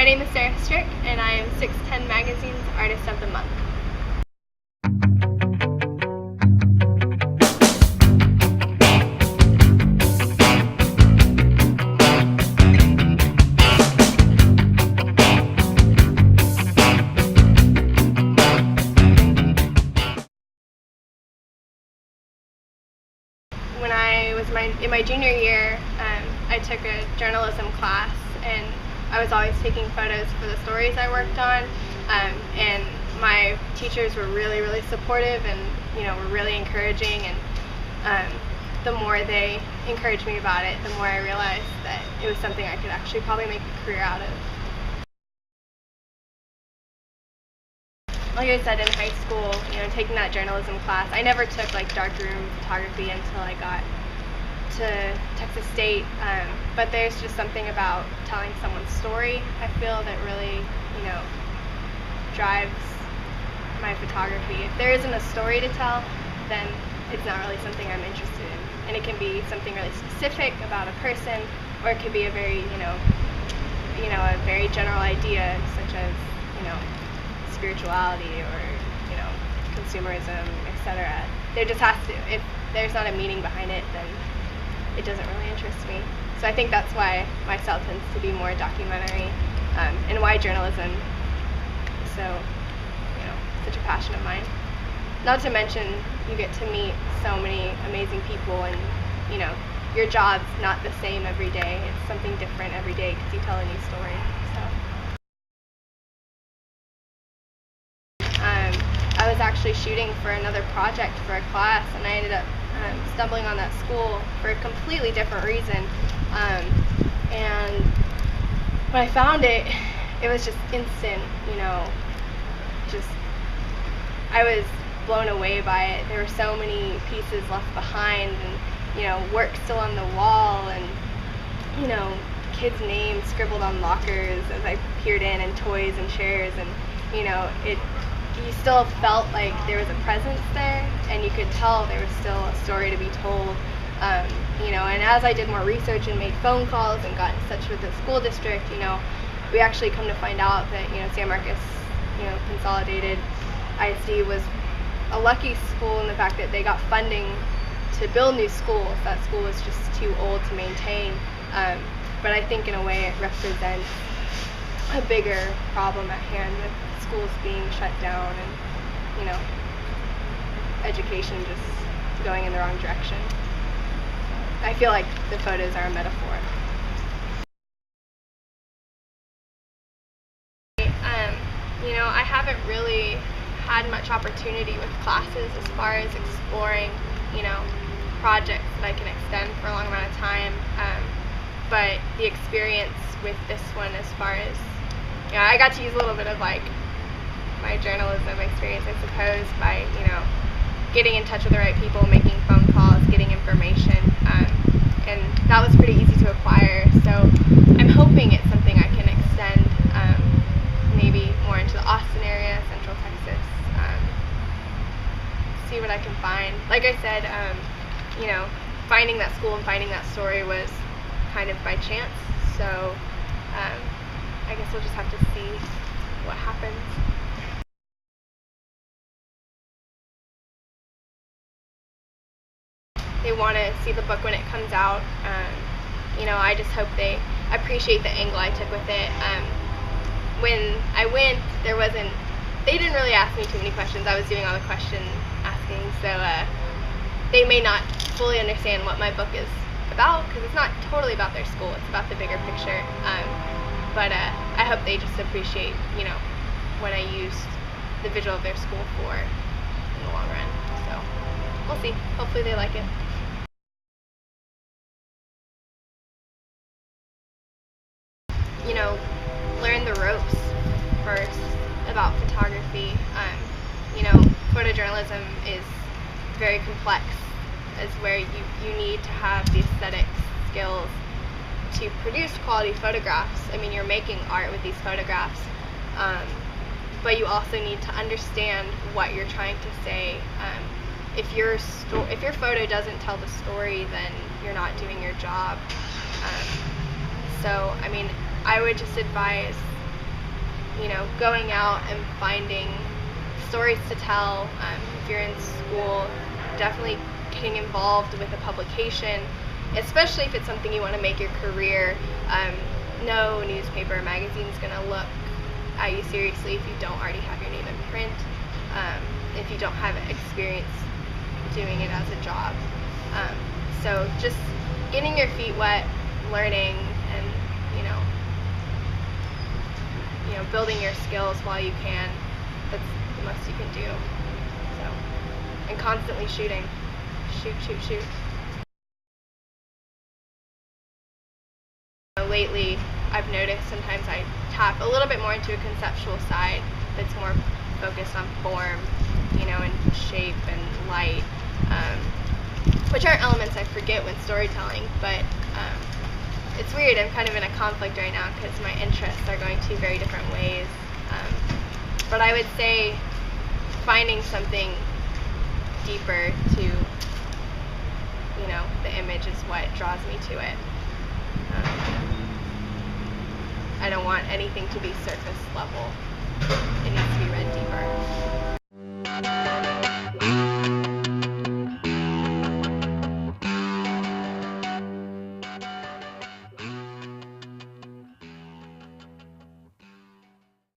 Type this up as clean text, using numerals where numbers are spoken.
name is Sara Strick, and I am 610 Magazine's Artist of the Month. When I was in my junior year, I took a journalism class, and I was always taking photos for the stories I worked on, and my teachers were really, really supportive and were really encouraging, and the more they encouraged me about it, the more I realized that it was something I could actually probably make a career out of. Like I said, in high school, taking that journalism class, I never took darkroom photography until I got to Texas State, but there's just something about telling someone's story, I feel, that really, drives my photography. If there isn't a story to tell, then it's not really something I'm interested in. And it can be something really specific about a person, or it could be a very, a very general idea, such as, spirituality or, consumerism, etc. There just has to, if there's not a meaning behind it, then it doesn't really interest me. So I think that's why my style tends to be more documentary, and why journalism is so, such a passion of mine. Not to mention, you get to meet so many amazing people, and, your job's not the same every day. It's something different every day because you tell a new story. So. I was actually shooting for another project for a class, and I ended up stumbling on that school for a completely different reason. And when I found it, it was just instant, I was blown away by it. There were so many pieces left behind, and, work still on the wall, and, kids' names scribbled on lockers as I peered in, and toys and chairs, and, you still felt like there was a presence there, and you could tell there was still a story to be told. And as I did more research and made phone calls and got in touch with the school district, we actually come to find out that, San Marcos, Consolidated ISD was a lucky school in the fact that they got funding to build new schools. That school was just too old to maintain. But I think in a way it represents a bigger problem at hand with schools being shut down and, education just going in the wrong direction. I feel like the photos are a metaphor. I haven't really had much opportunity with classes as far as exploring, projects that I can extend for a long amount of time. But the experience with this one, as far as, I got to use a little bit of my journalism experience, I suppose, by, getting in touch with the right people, making phone calls, getting information, and that was pretty easy to acquire. So I'm hoping it's something I can extend, maybe more into the Austin area, Central Texas, see what I can find. Like I said, finding that school and finding that story was kind of by chance, so I guess we'll just have to see what happens. They want to see the book when it comes out. I just hope they appreciate the angle I took with it. When I went, they didn't really ask me too many questions. I was doing all the question asking, so they may not fully understand what my book is about, because it's not totally about their school, it's about the bigger picture. But I hope they just appreciate, what I used the visual of their school for in the long run. So we'll see. Hopefully they like it. Learn the ropes first about photography. Photojournalism is very complex, is where you need to have the aesthetic skills to produce quality photographs. I mean, you're making art with these photographs, but you also need to understand what you're trying to say. If your photo doesn't tell the story, then you're not doing your job. So, I mean, I would just advise going out and finding stories to tell. If you're in school, definitely getting involved with a publication, especially if it's something you want to make your career. No newspaper or magazine is going to look at you seriously if you don't already have your name in print, if you don't have experience doing it as a job. So just getting your feet wet, learning, and building your skills while you can. That's the most you can do. So, and constantly shooting. Shoot. Lately, I've noticed sometimes I tap a little bit more into a conceptual side that's more focused on form, and shape and light, which are elements I forget when storytelling, but it's weird. I'm kind of in a conflict right now because my interests are going two very different ways. But I would say finding something deeper to, the image is what draws me to it. I don't want anything to be surface level. It needs